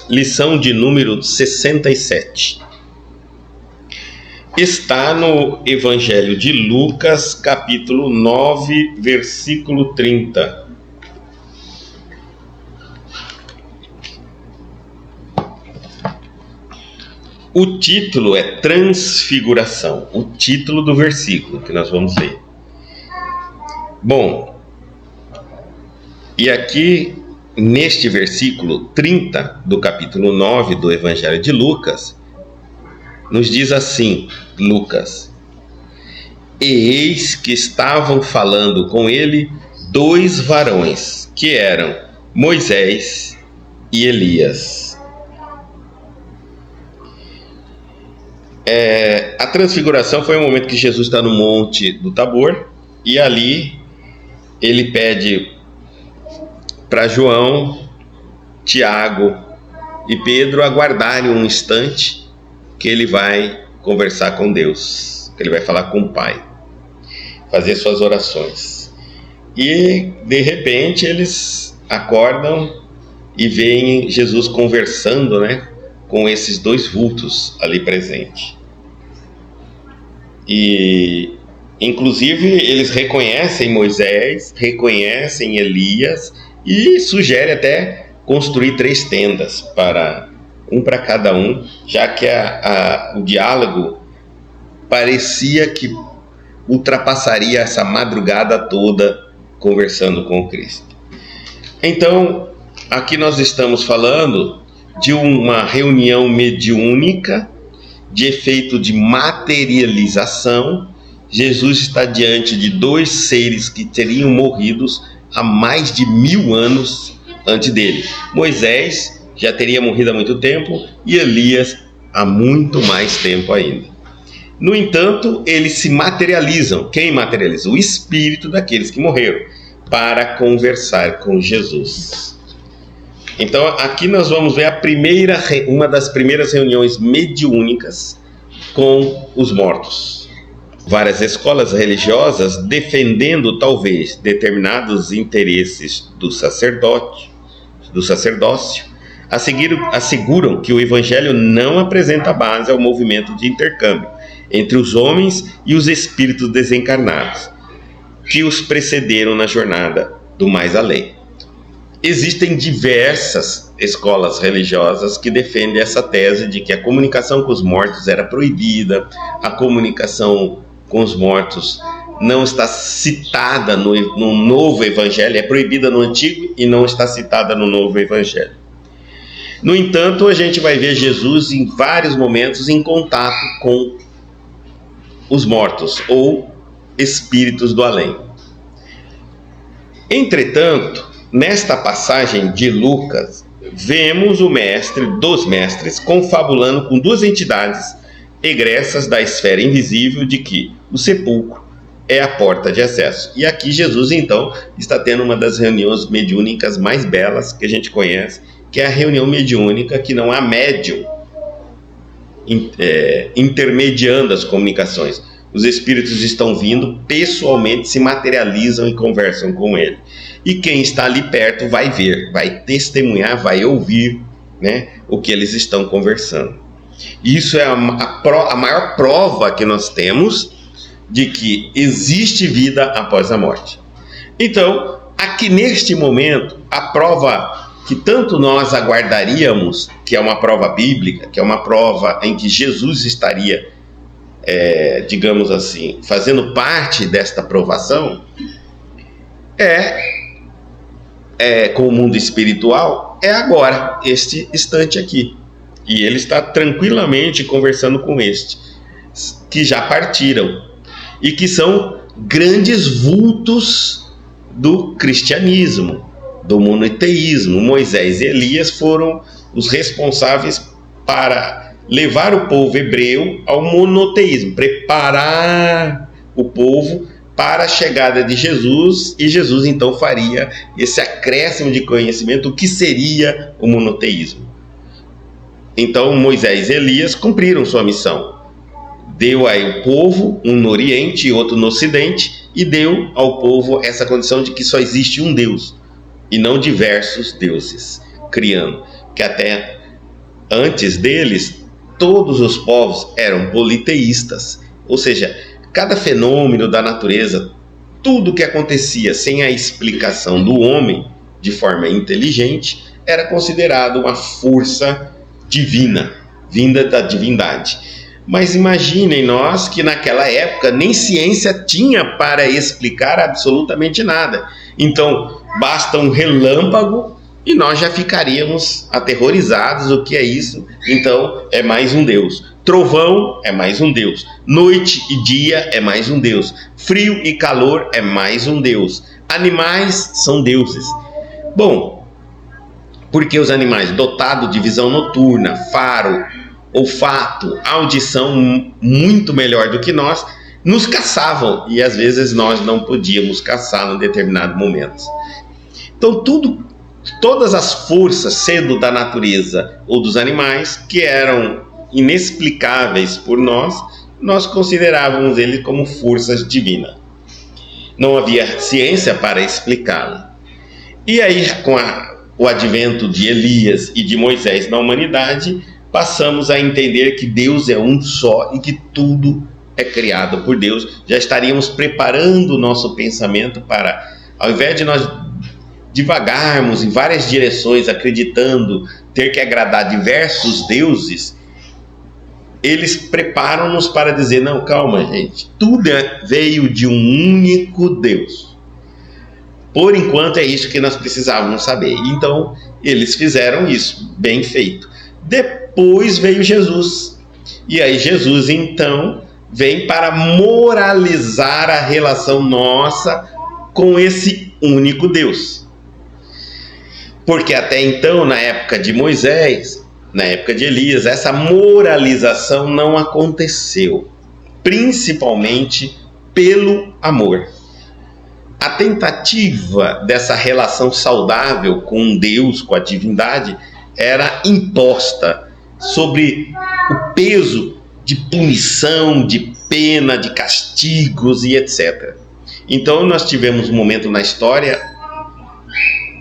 Lição de número 67. Está no Evangelho de Lucas, capítulo 9, versículo 30. O título é Transfiguração, o título do versículo que nós vamos ler. Bom, e aqui neste versículo 30 do capítulo 9 do Evangelho de Lucas, nos diz assim, Lucas: E eis que estavam falando com ele dois varões, que eram Moisés e Elias. A transfiguração foi o momento que Jesus está no Monte do Tabor, e ali ele pede para João, Tiago e Pedro aguardarem um instante que ele vai conversar com Deus, que ele vai falar com o Pai, fazer suas orações. E de repente eles acordam e veem Jesus conversando, com esses dois vultos ali presentes. E inclusive eles reconhecem Moisés, reconhecem Elias, e sugere até construir 3 tendas, para cada um, já que o diálogo parecia que ultrapassaria essa madrugada toda conversando com Cristo. Então, aqui nós estamos falando de uma reunião mediúnica, de efeito de materialização. Jesus está diante de 2 seres que teriam morrido há mais de 1000 anos antes dele. Moisés já teria morrido há muito tempo e Elias há muito mais tempo ainda. No entanto, eles se materializam. Quem materializa? O espírito daqueles que morreram, para conversar com Jesus. Então aqui nós vamos ver uma das primeiras reuniões mediúnicas com os mortos. Várias escolas religiosas, defendendo talvez determinados interesses do sacerdócio, asseguram que o Evangelho não apresenta base ao movimento de intercâmbio entre os homens e os espíritos desencarnados, que os precederam na jornada do mais além. Existem diversas escolas religiosas que defendem essa tese de que a comunicação com os mortos era proibida, a comunicação com os mortos não está citada no Novo Evangelho, é proibida no Antigo e não está citada no Novo Evangelho. No entanto, a gente vai ver Jesus em vários momentos em contato com os mortos ou espíritos do além. Entretanto, nesta passagem de Lucas, vemos o mestre dos mestres confabulando com 2 entidades egressas da esfera invisível de que o sepulcro é a porta de acesso. E aqui Jesus, então, está tendo uma das reuniões mediúnicas mais belas que a gente conhece, que é a reunião mediúnica que não há médium intermediando as comunicações. Os espíritos estão vindo pessoalmente, se materializam e conversam com ele. E quem está ali perto vai ver, vai testemunhar, vai ouvir, o que eles estão conversando. Isso é a maior prova que nós temos de que existe vida após a morte. Então, aqui neste momento, a prova que tanto nós aguardaríamos, que é uma prova bíblica, que é uma prova em que Jesus estaria, digamos assim, fazendo parte desta provação, com o mundo espiritual, é agora, este instante aqui. E ele está tranquilamente conversando com estes, que já partiram, e que são grandes vultos do cristianismo, do monoteísmo. Moisés e Elias foram os responsáveis para levar o povo hebreu ao monoteísmo, preparar o povo para a chegada de Jesus, e Jesus então faria esse acréscimo de conhecimento, o que seria o monoteísmo. Então Moisés e Elias cumpriram sua missão. Deu aí o povo, um no Oriente e outro no Ocidente, e deu ao povo essa condição de que só existe um Deus, e não diversos deuses, criando. que até antes deles, todos os povos eram politeístas, ou seja, cada fenômeno da natureza, tudo que acontecia sem a explicação do homem de forma inteligente, era considerado uma força divina, vinda da divindade. Mas imaginem nós que naquela época nem ciência tinha para explicar absolutamente nada. Então, basta um relâmpago e nós já ficaríamos aterrorizados. O que é isso? Então, é mais um Deus. Trovão é mais um Deus. Noite e dia é mais um Deus. Frio e calor é mais um Deus. Animais são deuses. Bom, porque os animais dotados de visão noturna, faro, olfato, audição muito melhor do que nós, nos caçavam, e às vezes nós não podíamos caçar em determinado momento. Então todas as forças, sendo da natureza ou dos animais, que eram inexplicáveis por nós considerávamos eles como forças divinas. Não havia ciência para explicá-la. E aí, com o advento de Elias e de Moisés na humanidade, passamos a entender que Deus é um só e que tudo é criado por Deus. Já estaríamos preparando o nosso pensamento para, ao invés de nós divagarmos em várias direções, acreditando ter que agradar diversos deuses, eles preparam-nos para dizer, não, calma gente, tudo veio de um único Deus. Por enquanto é isso que nós precisávamos saber. Então, eles fizeram isso, bem feito. Depois veio Jesus. E aí Jesus, então, vem para moralizar a relação nossa com esse único Deus. Porque até então, na época de Moisés, na época de Elias, essa moralização não aconteceu. Principalmente pelo amor. A tentativa dessa relação saudável com Deus, com a divindade, era imposta sobre o peso de punição, de pena, de castigos e etc. Então nós tivemos um momento na história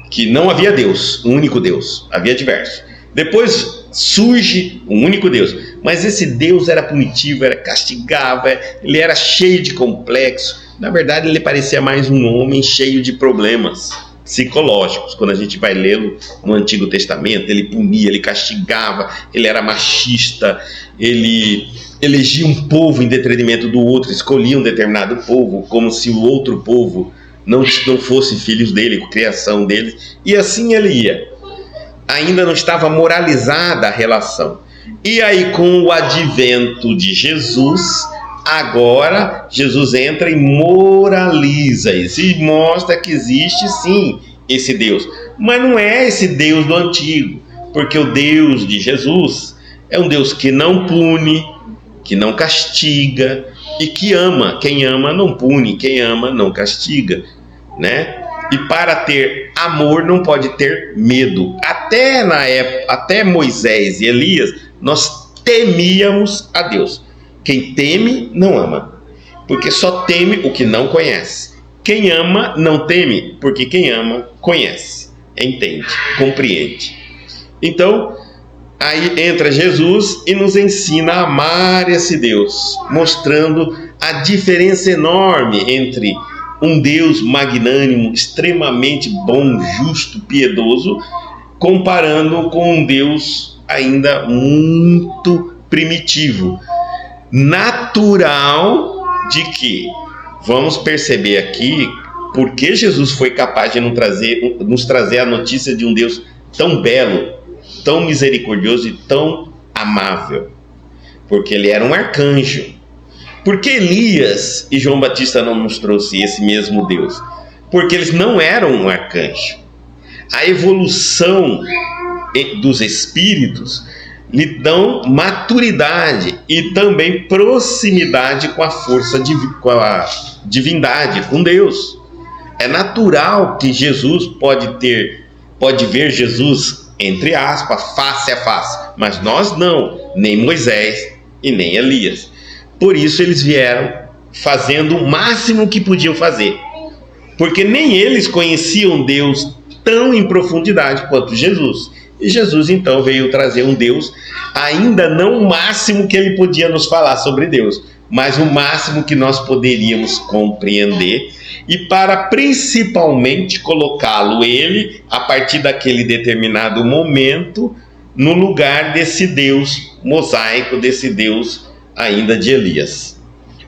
que não havia Deus, um único Deus, havia diversos. Depois surge um único Deus, mas esse Deus era punitivo, era castigava, ele era cheio de complexo. Na verdade, ele parecia mais um homem cheio de problemas psicológicos. Quando a gente vai lê-lo no Antigo Testamento, ele punia, ele castigava, ele era machista, ele elegia um povo em detrimento do outro, escolhia um determinado povo, como se o outro povo não fosse filhos dele, criação dele, e assim ele ia. Ainda não estava moralizada a relação. E aí, com o advento de Jesus, agora Jesus entra e moraliza isso e mostra que existe sim esse Deus, mas não é esse Deus do antigo, porque o Deus de Jesus é um Deus que não pune, que não castiga e que ama. Quem ama não pune, quem ama não castiga, né? E para ter amor não pode ter medo. Até na época, até Moisés e Elias, nós temíamos a Deus. Quem teme não ama, porque só teme o que não conhece. Quem ama não teme, porque quem ama conhece, entende, compreende. Então, aí entra Jesus e nos ensina a amar esse Deus, mostrando a diferença enorme entre um Deus magnânimo, extremamente bom, justo, piedoso, comparando com um Deus ainda muito primitivo, natural, de que vamos perceber aqui porque Jesus foi capaz de nos trazer a notícia de um Deus tão belo, tão misericordioso e tão amável, porque ele era um arcanjo. Por que Elias e João Batista não nos trouxe esse mesmo Deus? Porque eles não eram um arcanjo. A evolução dos espíritos lhe dão maturidade e também proximidade com a força, com a divindade, com Deus. É natural que Jesus pode ver Jesus, entre aspas, face a face, mas nós não, nem Moisés e nem Elias. Por isso eles vieram fazendo o máximo que podiam fazer, porque nem eles conheciam Deus tão em profundidade quanto Jesus. E Jesus então veio trazer um Deus, ainda não o máximo que ele podia nos falar sobre Deus, mas o máximo que nós poderíamos compreender, e para principalmente colocá-lo ele, a partir daquele determinado momento, no lugar desse Deus mosaico, desse Deus ainda de Elias.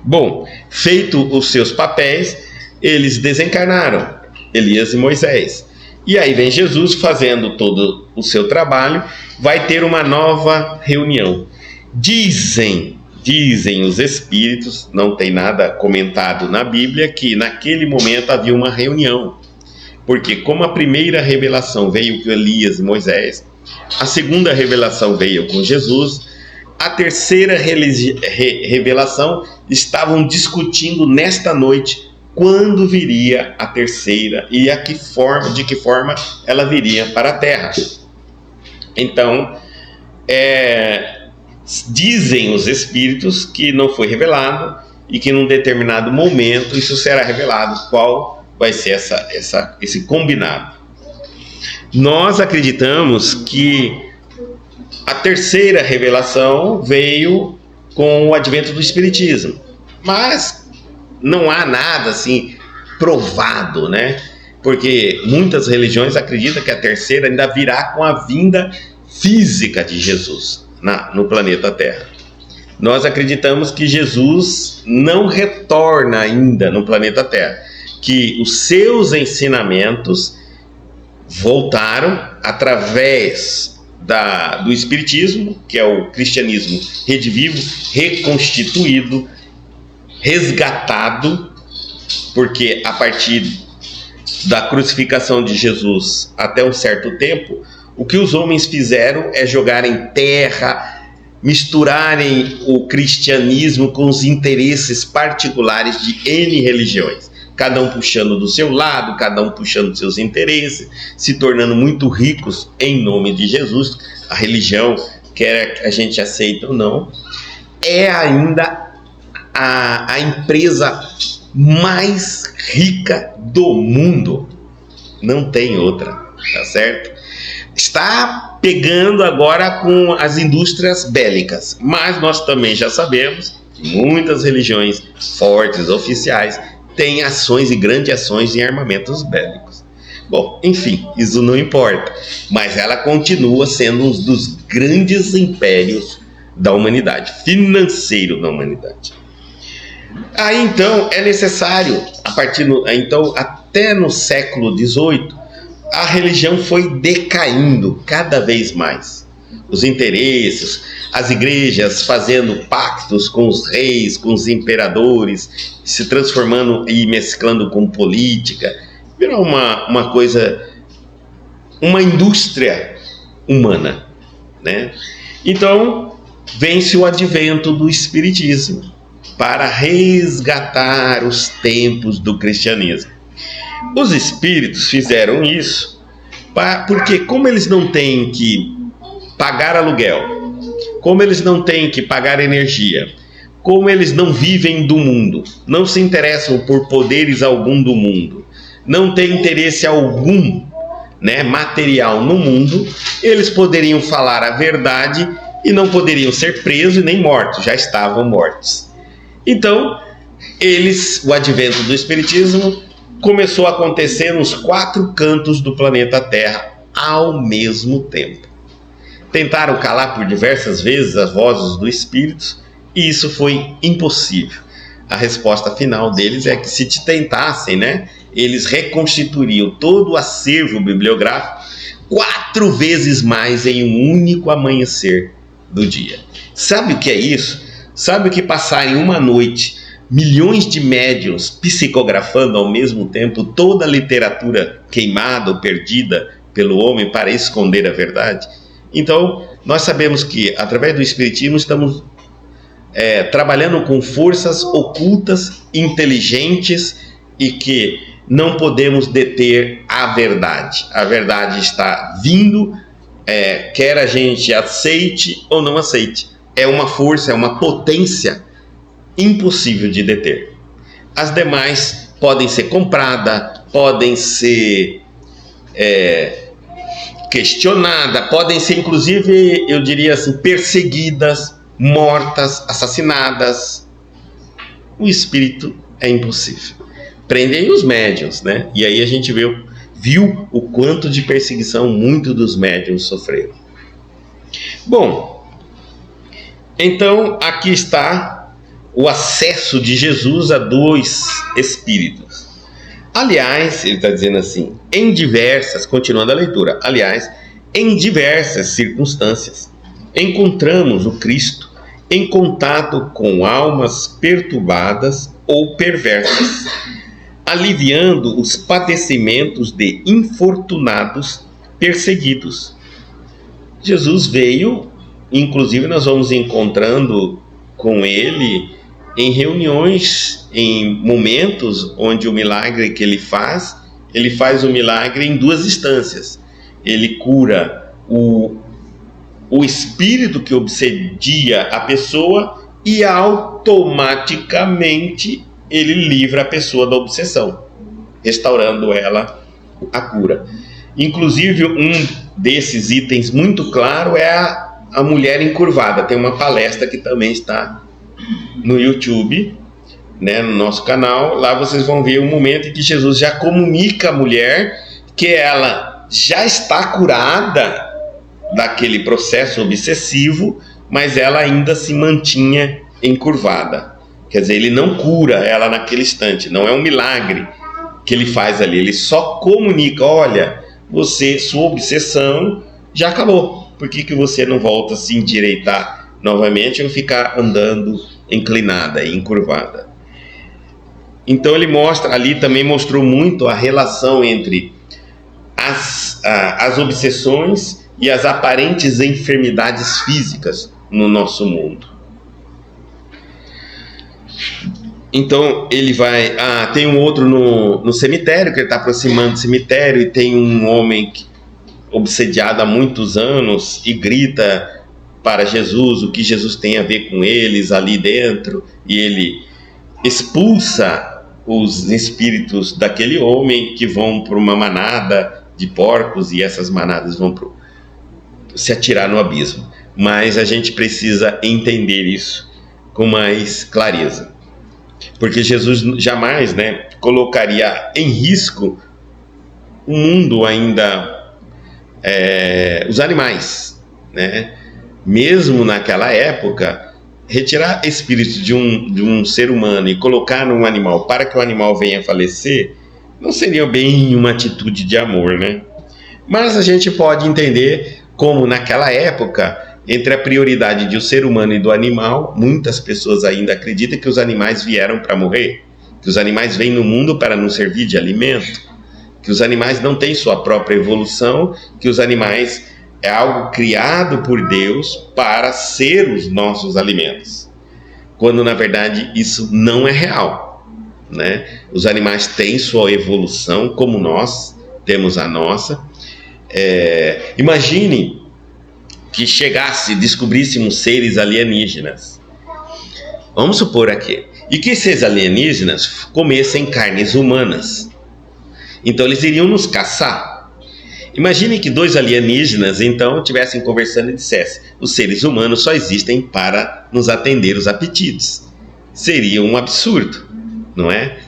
Bom, feito os seus papéis, eles desencarnaram, Elias e Moisés. E aí vem Jesus fazendo todo o seu trabalho, vai ter uma nova reunião. Dizem os espíritos, não tem nada comentado na Bíblia, que naquele momento havia uma reunião. Porque como a primeira revelação veio com Elias e Moisés, a segunda revelação veio com Jesus, a terceira revelação estavam discutindo nesta noite quando viria a terceira e de que forma ela viria para a Terra. Então, dizem os espíritos que não foi revelado e que num determinado momento isso será revelado, qual vai ser esse combinado. Nós acreditamos que a terceira revelação veio com o advento do Espiritismo, mas não há nada assim provado, né? Porque muitas religiões acreditam que a terceira ainda virá com a vinda física de Jesus no planeta Terra. Nós acreditamos que Jesus não retorna ainda no planeta Terra, que os seus ensinamentos voltaram através do Espiritismo, que é o cristianismo redivivo, reconstituído, resgatado, porque a partir da crucificação de Jesus até um certo tempo, o que os homens fizeram é jogarem terra, misturarem o cristianismo com os interesses particulares de N religiões, cada um puxando do seu lado, cada um puxando dos seus interesses, se tornando muito ricos em nome de Jesus. A religião, quer a gente aceite ou não, é ainda a empresa mais rica do mundo. Não tem outra, tá certo? Está pegando agora com as indústrias bélicas, mas nós também já sabemos que muitas religiões fortes, oficiais, têm ações e grandes ações em armamentos bélicos. Bom, enfim, isso não importa, mas ela continua sendo um dos grandes impérios da humanidade, financeiro da humanidade. Aí então é necessário, até no século XVIII, a religião foi decaindo cada vez mais. Os interesses, as igrejas fazendo pactos com os reis, com os imperadores, se transformando e mesclando com política, virou uma coisa, uma indústria humana, né? Então, vem-se o advento do Espiritismo para resgatar os tempos do cristianismo. Os espíritos fizeram isso porque, como eles não têm que pagar aluguel, como eles não têm que pagar energia, como eles não vivem do mundo, não se interessam por poderes algum do mundo, não têm interesse algum, né, material no mundo, eles poderiam falar a verdade e não poderiam ser presos nem mortos, já estavam mortos. Então, o advento do Espiritismo começou a acontecer nos 4 cantos do planeta Terra ao mesmo tempo. Tentaram calar por diversas vezes as vozes dos espíritos e isso foi impossível. A resposta final deles é que, se tentassem, né, eles reconstituiriam todo o acervo bibliográfico 4 vezes mais em um único amanhecer do dia. Sabe o que é isso? Sabe o que passar em uma noite milhões de médiuns psicografando ao mesmo tempo toda a literatura queimada ou perdida pelo homem para esconder a verdade? Então, nós sabemos que, através do Espiritismo, estamos trabalhando com forças ocultas, inteligentes, e que não podemos deter a verdade. A verdade está vindo, quer a gente aceite ou não aceite. É uma força, é uma potência impossível de deter. As demais podem ser compradas, podem ser questionadas, podem ser inclusive, eu diria assim, perseguidas, mortas, assassinadas. O espírito é impossível. Prendem os médiuns, né? E aí a gente viu o quanto de perseguição muitos dos médiuns sofreram. Bom, então aqui está o acesso de Jesus a dois espíritos. Aliás, ele está dizendo assim, continuando a leitura, aliás, em diversas circunstâncias, encontramos o Cristo em contato com almas perturbadas ou perversas, aliviando os padecimentos de infortunados perseguidos. Jesus veio, inclusive nós vamos encontrando com ele em reuniões, em momentos onde o milagre que ele faz o milagre em duas instâncias. Ele cura o espírito que obsedia a pessoa e automaticamente ele livra a pessoa da obsessão, restaurando ela a cura. Inclusive, um desses itens muito claro é a mulher encurvada. Tem uma palestra que também está no YouTube, né, no nosso canal. Lá vocês vão ver um momento em que Jesus já comunica à mulher que ela já está curada daquele processo obsessivo, mas ela ainda se mantinha encurvada. Quer dizer, ele não cura ela naquele instante, não é um milagre que ele faz ali, ele só comunica, olha, sua obsessão já acabou, por que você não volta a se endireitar novamente ou ficar andando inclinada e encurvada? Então ele também mostrou muito a relação entre as obsessões e as aparentes enfermidades físicas no nosso mundo. Então ele vai... tem um outro no cemitério, que ele está aproximando do cemitério, e tem um homem obsediado há muitos anos e grita para Jesus o que Jesus tem a ver com eles ali dentro, e ele expulsa os espíritos daquele homem, que vão para uma manada de porcos, e essas manadas vão se atirar no abismo. Mas a gente precisa entender isso com mais clareza, porque Jesus jamais, colocaria em risco o mundo ainda, os animais, né? Mesmo naquela época, retirar espírito de um ser humano e colocar num animal para que o animal venha a falecer, não seria bem uma atitude de amor, né? Mas a gente pode entender como naquela época, entre a prioridade de o ser humano e do animal, muitas pessoas ainda acreditam que os animais vieram para morrer, que os animais vêm no mundo para nos servir de alimento, que os animais não têm sua própria evolução, que os animais é algo criado por Deus para ser os nossos alimentos, quando na verdade isso não é real, né? Os animais têm sua evolução como nós temos a nossa. Imagine que descobríssemos seres alienígenas, vamos supor aqui, e que esses alienígenas comessem carnes humanas, então eles iriam nos caçar. Imagine que dois alienígenas então estivessem conversando e dissessem: os seres humanos só existem para nos atender os apetites. Seria um absurdo, não é?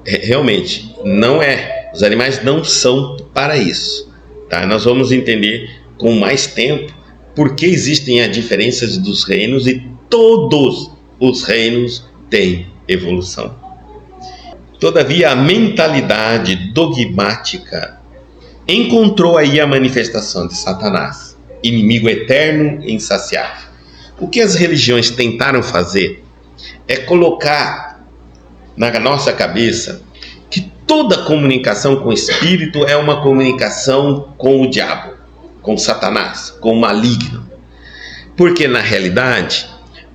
Realmente, não é. Os animais não são para isso, tá? Nós vamos entender com mais tempo por que existem as diferenças dos reinos, e todos os reinos têm evolução. Todavia, a mentalidade dogmática encontrou aí a manifestação de Satanás, inimigo eterno e insaciável. O que as religiões tentaram fazer é colocar na nossa cabeça que toda comunicação com o espírito é uma comunicação com o diabo, com Satanás, com o maligno. Porque na realidade,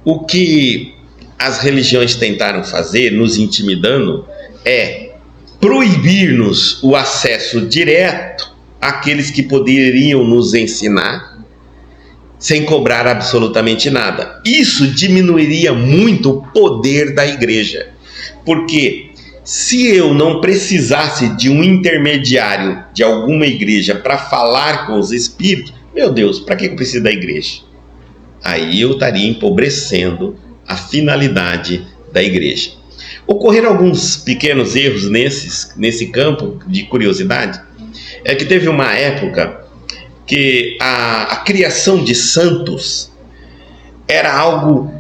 o que as religiões tentaram fazer, nos intimidando, é proibir-nos o acesso direto àqueles que poderiam nos ensinar sem cobrar absolutamente nada. Isso diminuiria muito o poder da igreja, porque se eu não precisasse de um intermediário de alguma igreja para falar com os espíritos, meu Deus, para que eu preciso da igreja? Aí eu estaria empobrecendo a finalidade da igreja. Ocorreram alguns pequenos erros nesse campo de curiosidade. É que teve uma época que a criação de santos era algo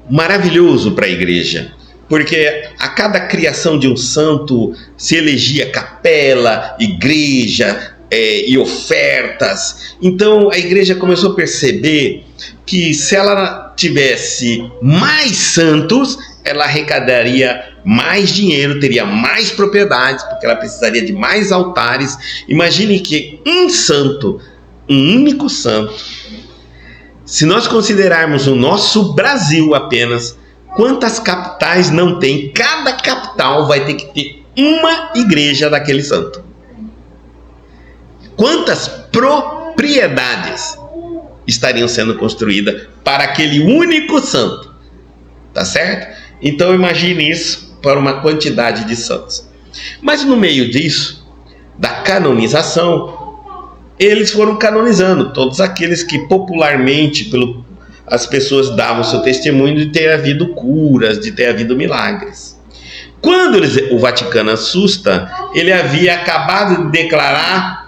maravilhoso para a igreja, porque a cada criação de um santo se elegia capela, igreja e ofertas. Então a igreja começou a perceber que se ela tivesse mais santos, ela arrecadaria mais dinheiro, teria mais propriedades, porque ela precisaria de mais altares. Imagine que um santo, um único santo, se nós considerarmos o nosso Brasil apenas, quantas capitais não tem? Cada capital vai ter que ter uma igreja daquele santo. Quantas propriedades estariam sendo construídas para aquele único santo? Tá certo? Então imagine isso para uma quantidade de santos. Mas no meio disso, da canonização, eles foram canonizando todos aqueles que popularmente as pessoas davam seu testemunho de ter havido curas, de ter havido milagres. Quando o Vaticano assusta, ele havia acabado de declarar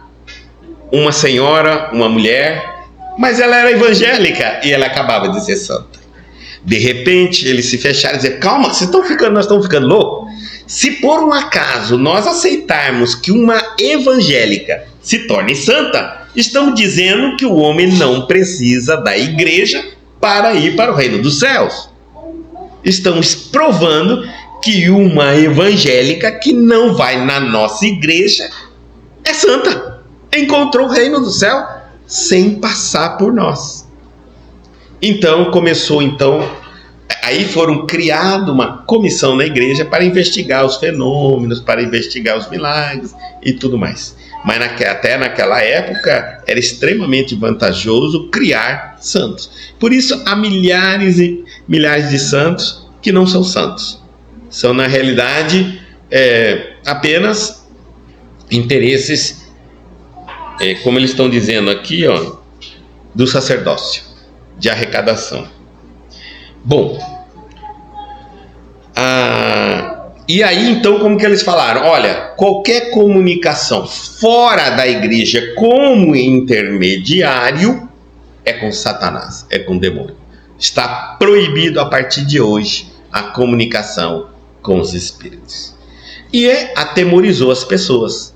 uma senhora, uma mulher, mas ela era evangélica e ela acabava de ser santa. De repente, eles se fecharam e disseram: calma, nós estamos ficando loucos? Se por um acaso nós aceitarmos que uma evangélica se torne santa, estamos dizendo que o homem não precisa da igreja para ir para o reino dos céus. Estamos provando que uma evangélica que não vai na nossa igreja é santa. Encontrou o reino do céu sem passar por nós. Então aí foram criada uma comissão na igreja para investigar os fenômenos, para investigar os milagres e tudo mais. Mas até naquela época era extremamente vantajoso criar santos. Por isso há milhares e milhares de santos que não são santos. São, na realidade, apenas interesses, como eles estão dizendo aqui, do sacerdócio, de arrecadação. Bom, e aí então como que eles falaram? Olha, qualquer comunicação fora da igreja como intermediário é com Satanás, é com o demônio. Está proibido a partir de hoje a comunicação com os espíritos. E atemorizou as pessoas.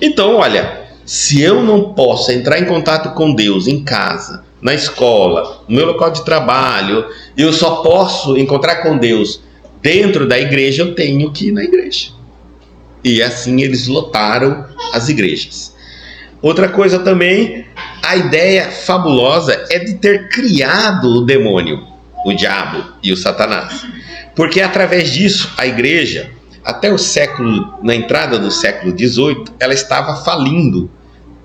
Então, olha, se eu não posso entrar em contato com Deus em casa, na escola, no meu local de trabalho, eu só posso encontrar com Deus dentro da igreja, eu tenho que ir na igreja. E assim eles lotaram as igrejas. Outra coisa também, a ideia fabulosa é de ter criado o demônio, o diabo e o Satanás. Porque através disso, a igreja, até na entrada do século XVIII, ela estava falindo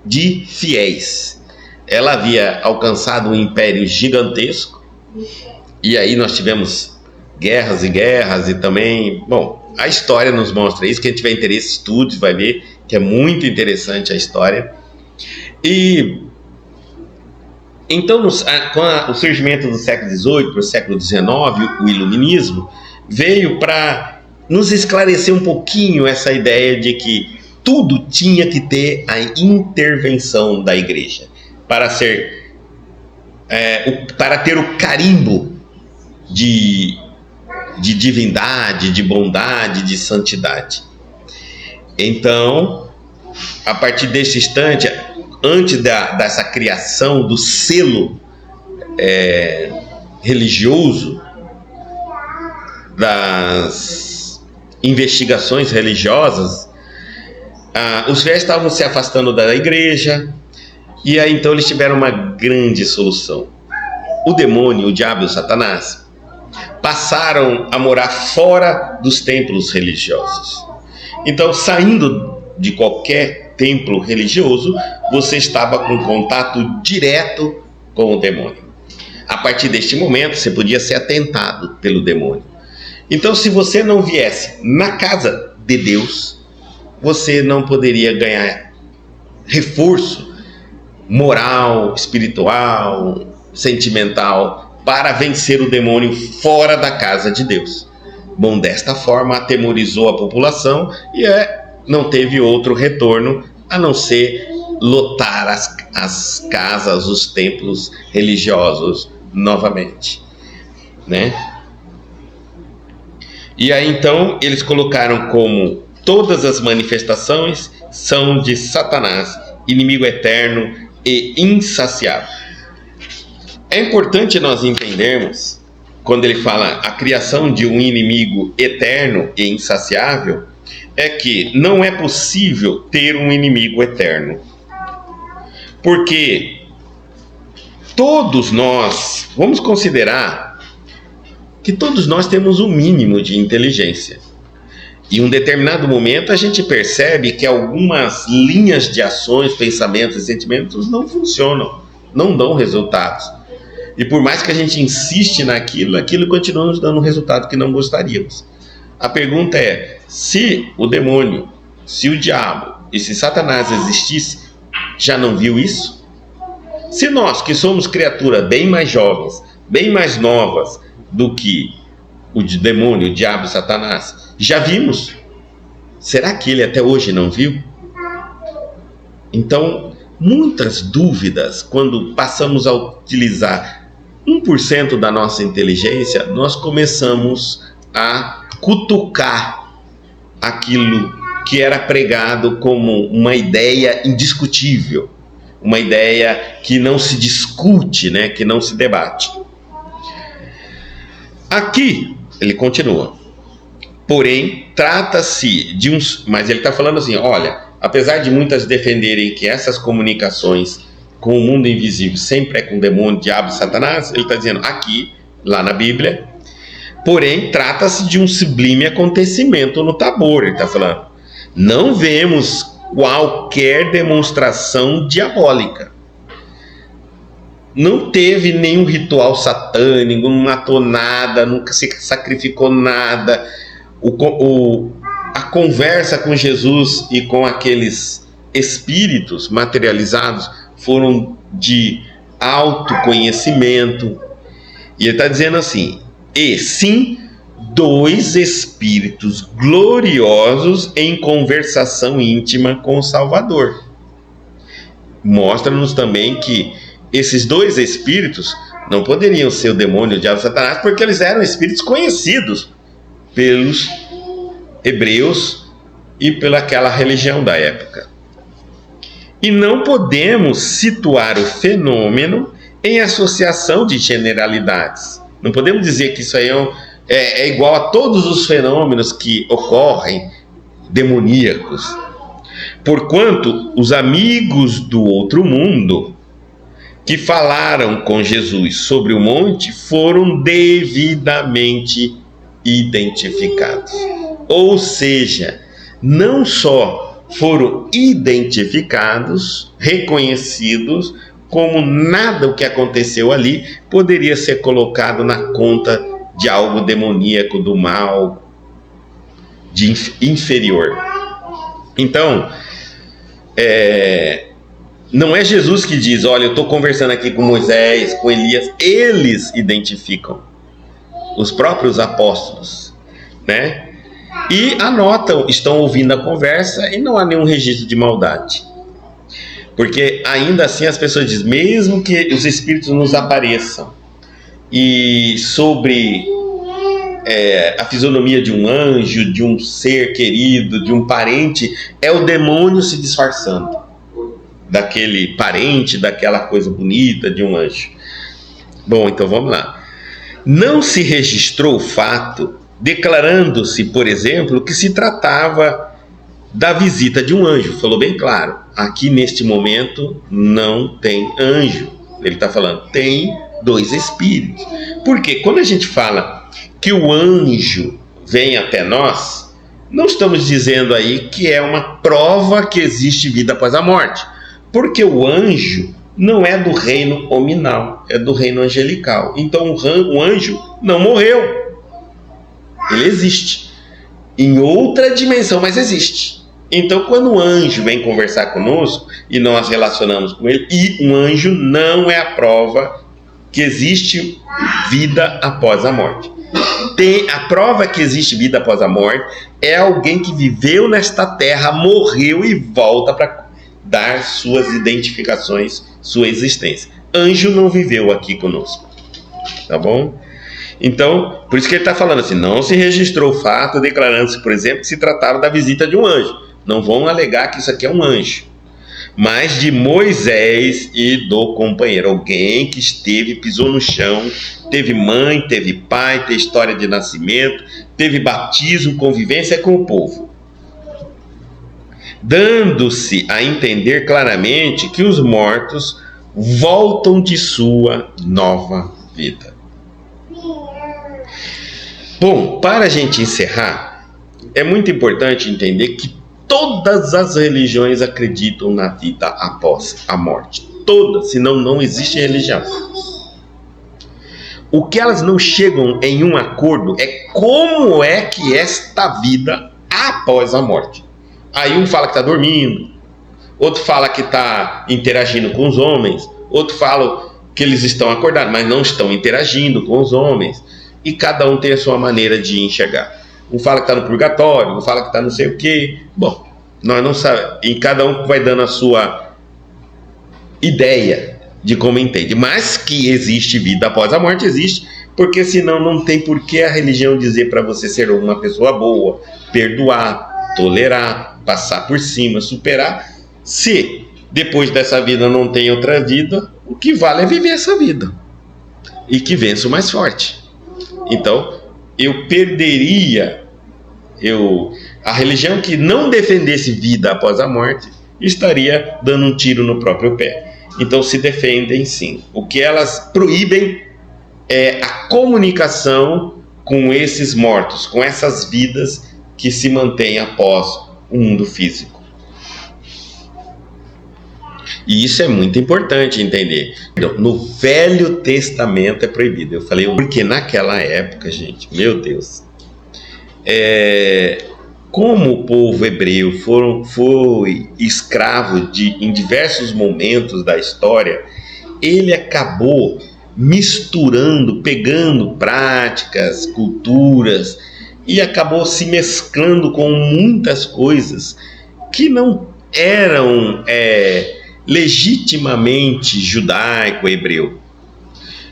de fiéis. Ela havia alcançado um império gigantesco, e aí nós tivemos guerras e guerras, e também, bom, a história nos mostra isso. Quem tiver interesse, estude, vai ver que é muito interessante a história. E então, com o surgimento do século XVIII para o século XIX, o iluminismo veio para nos esclarecer um pouquinho essa ideia de que tudo tinha que ter a intervenção da igreja para ter o carimbo de divindade, de bondade, de santidade. Então, a partir desse instante, antes dessa criação do selo religioso, das investigações religiosas, os fiéis estavam se afastando da igreja, e aí então eles tiveram uma grande solução. O demônio, o diabo e o Satanás passaram a morar fora dos templos religiosos. Então, saindo de qualquer templo religioso, você estava com contato direto com o demônio. A partir deste momento, você podia ser atentado pelo demônio. Então, se você não viesse na casa de Deus, você não poderia ganhar reforço moral, espiritual, sentimental para vencer o demônio fora da casa de Deus. Bom, desta forma atemorizou a população e não teve outro retorno a não ser lotar as casas, os templos religiosos novamente, né? E aí então eles colocaram como todas as manifestações são de Satanás, inimigo eterno e insaciável. É importante nós entendermos, quando ele fala a criação de um inimigo eterno e insaciável, é que não é possível ter um inimigo eterno. Porque todos nós, vamos considerar que todos nós temos um mínimo de inteligência. Em um determinado momento a gente percebe que algumas linhas de ações, pensamentos e sentimentos não funcionam, não dão resultados. E por mais que a gente insiste naquilo, aquilo continua nos dando um resultado que não gostaríamos. A pergunta é, se o demônio, se o diabo e se Satanás existisse, já não viu isso? Se nós, que somos criaturas bem mais jovens, bem mais novas do que o demônio, o diabo e Satanás, já vimos, será que ele até hoje não viu? Então, muitas dúvidas, quando passamos a utilizar 1% da nossa inteligência, nós começamos a cutucar aquilo que era pregado como uma ideia indiscutível, uma ideia que não se discute, né, que não se debate. Aqui, ele continua, porém, trata-se de uns... Mas ele está falando assim, olha, apesar de muitas defenderem que essas comunicações com o mundo invisível sempre é com o demônio, diabo e Satanás, ele está dizendo aqui, lá na Bíblia, porém, trata-se de um sublime acontecimento no Tabor, ele está falando. Não vemos qualquer demonstração diabólica. Não teve nenhum ritual satânico, não matou nada, nunca se sacrificou nada. A conversa com Jesus e com aqueles espíritos materializados foram de autoconhecimento. E ele está dizendo assim, e sim, 2 espíritos gloriosos em conversação íntima com o Salvador. Mostra-nos também que esses 2 espíritos não poderiam ser o demônio, o diabo e Satanás, porque eles eram espíritos conhecidos pelos hebreus e pelaquela religião da época. E não podemos situar o fenômeno em associação de generalidades. Não podemos dizer que isso aí é igual a todos os fenômenos que ocorrem demoníacos. Porquanto os amigos do outro mundo que falaram com Jesus sobre o monte foram devidamente identificados. Ou seja, não só foram identificados, reconhecidos, como nada o que aconteceu ali poderia ser colocado na conta de algo demoníaco, do mal, de inferior. Então, não é Jesus que diz, olha, eu estou conversando aqui com Moisés, com Elias, eles identificam, os próprios apóstolos, né? E anotam, estão ouvindo a conversa e não há nenhum registro de maldade. Porque ainda assim as pessoas dizem, mesmo que os espíritos nos apareçam e sobre a fisionomia de um anjo, de um ser querido, de um parente, é o demônio se disfarçando daquele parente, daquela coisa bonita de um anjo. Bom, então vamos lá. Não se registrou o fato, declarando-se, por exemplo, que se tratava da visita de um anjo. Falou bem claro, aqui neste momento não tem anjo. Ele está falando, tem 2 espíritos. Porque quando a gente fala que o anjo vem até nós, não estamos dizendo aí que é uma prova que existe vida após a morte. Porque o anjo não é do reino hominal, é do reino angelical. Então o anjo não morreu. Ele existe. Em outra dimensão, mas existe. Então, quando o anjo vem conversar conosco e nós relacionamos com ele, e um anjo não é a prova que existe vida após a morte. A prova que existe vida após a morte é alguém que viveu nesta terra, morreu e volta para dar suas identificações, sua existência. Anjo não viveu aqui conosco, tá bom? Então, por isso que ele está falando assim, não se registrou o fato declarando-se, por exemplo, que se tratava da visita de um anjo. Não vão alegar que isso aqui é um anjo, mas de Moisés e do companheiro, alguém que esteve, pisou no chão, teve mãe, teve pai, teve história de nascimento, teve batismo, convivência com o povo, dando-se a entender claramente que os mortos voltam de sua nova vida. Bom, para a gente encerrar, é muito importante entender que todas as religiões acreditam na vida após a morte. Todas, senão não existe religião. O que elas não chegam em um acordo é como é que esta vida após a morte. Aí um fala que está dormindo, outro fala que está interagindo com os homens, outro fala que eles estão acordados, mas não estão interagindo com os homens. E cada um tem a sua maneira de enxergar. Um fala que está no purgatório, um fala que está não sei o quê. Bom, nós não sabemos. E cada um vai dando a sua ideia de como entende. Mas que existe vida após a morte, existe. Porque senão não tem por que a religião dizer para você ser uma pessoa boa, perdoar, tolerar, passar por cima, superar. Se depois dessa vida não tem outra vida, o que vale é viver essa vida. E que vença o mais forte. Então, eu perderia, a religião que não defendesse vida após a morte, estaria dando um tiro no próprio pé. Então, se defendem sim. O que elas proíbem é a comunicação com esses mortos, com essas vidas que se mantêm após o mundo físico. E isso é muito importante entender. No Velho Testamento é proibido. Eu falei, porque naquela época, gente, meu Deus, como o povo hebreu foi escravo em diversos momentos da história, ele acabou misturando, pegando práticas, culturas, e acabou se mesclando com muitas coisas que não eram legitimamente judaico-hebreu.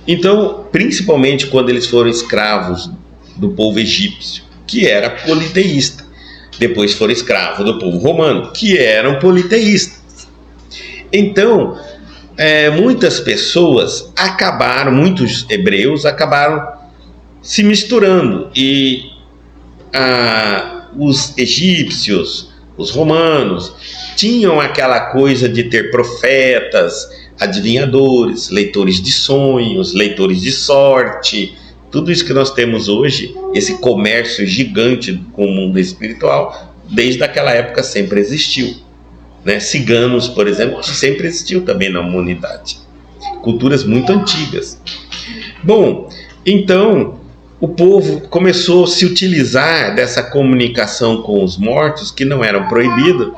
Então, principalmente quando eles foram escravos do povo egípcio, que era politeísta. Depois foram escravos do povo romano, que eram politeístas. Então, muitas pessoas muitos hebreus acabaram se misturando. E os egípcios, os romanos, tinham aquela coisa de ter profetas, adivinhadores, leitores de sonhos, leitores de sorte. Tudo isso que nós temos hoje, esse comércio gigante com o mundo espiritual, desde aquela época sempre existiu. Né? Ciganos, por exemplo, sempre existiu também na humanidade. Culturas muito antigas. Bom, então o povo começou a se utilizar dessa comunicação com os mortos, que não eram proibidos,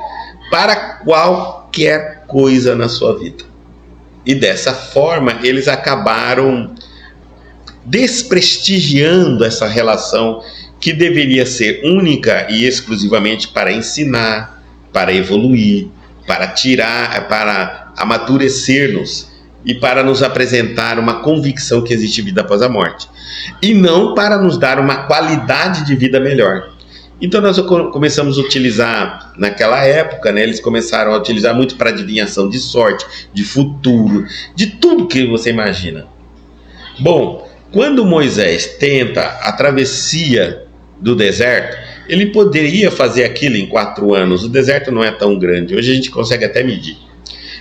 para qualquer coisa na sua vida. E dessa forma eles acabaram desprestigiando essa relação que deveria ser única e exclusivamente para ensinar, para evoluir, para amadurecer-nos e para nos apresentar uma convicção que existe vida após a morte, e não para nos dar uma qualidade de vida melhor. Então nós começamos a utilizar, naquela época, né, eles começaram a utilizar muito para adivinhação de sorte, de futuro, de tudo que você imagina. Bom, quando Moisés tenta a travessia do deserto, ele poderia fazer aquilo em 4 anos. O deserto não é tão grande, hoje a gente consegue até medir.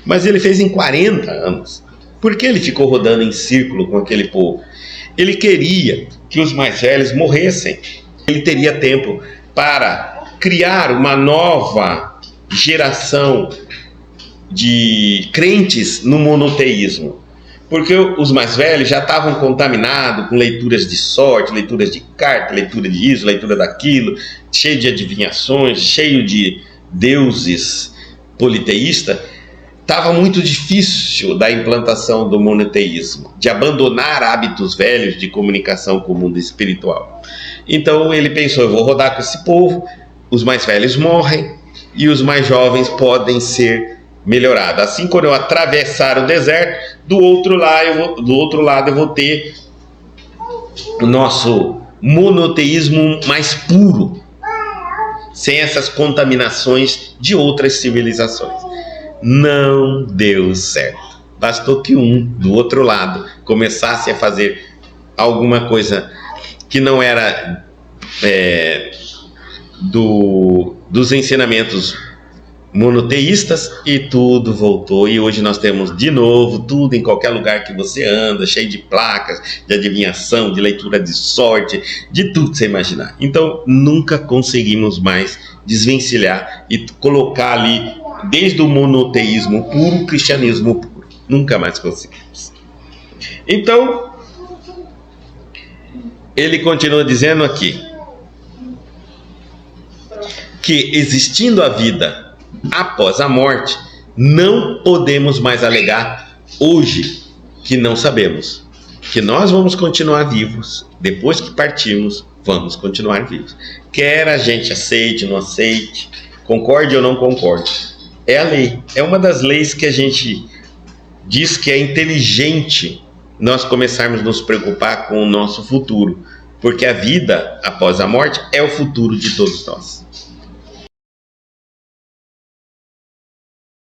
Mas ele fez em 40 anos. Por que ele ficou rodando em círculo com aquele povo? Ele queria que os mais velhos morressem. Ele teria tempo para criar uma nova geração de crentes no monoteísmo. Porque os mais velhos já estavam contaminados com leituras de sorte, leituras de carta, leitura de isso, leitura daquilo, cheio de adivinhações, cheio de deuses politeístas. Estava muito difícil da implantação do monoteísmo, de abandonar hábitos velhos de comunicação com o mundo espiritual. Então ele pensou, eu vou rodar com esse povo, os mais velhos morrem e os mais jovens podem ser melhorados. Assim, quando eu atravessar o deserto, do outro lado eu vou ter o nosso monoteísmo mais puro, sem essas contaminações de outras civilizações. Não deu certo. Bastou que um do outro lado começasse a fazer alguma coisa que não era dos ensinamentos monoteístas e tudo voltou. E hoje nós temos de novo tudo em qualquer lugar que você anda, cheio de placas, de adivinhação, de leitura de sorte, de tudo que você imaginar. Então nunca conseguimos mais desvencilhar e colocar ali desde o monoteísmo puro, o cristianismo puro. Nunca mais conseguimos. Então ele continua dizendo aqui que existindo a vida após a morte, não podemos mais alegar hoje que não sabemos, que nós vamos continuar vivos, depois que partirmos, vamos continuar vivos. Quer a gente aceite, não aceite, concorde ou não concorde, é a lei. É uma das leis que a gente diz que é inteligente nós começarmos a nos preocupar com o nosso futuro, porque a vida após a morte é o futuro de todos nós.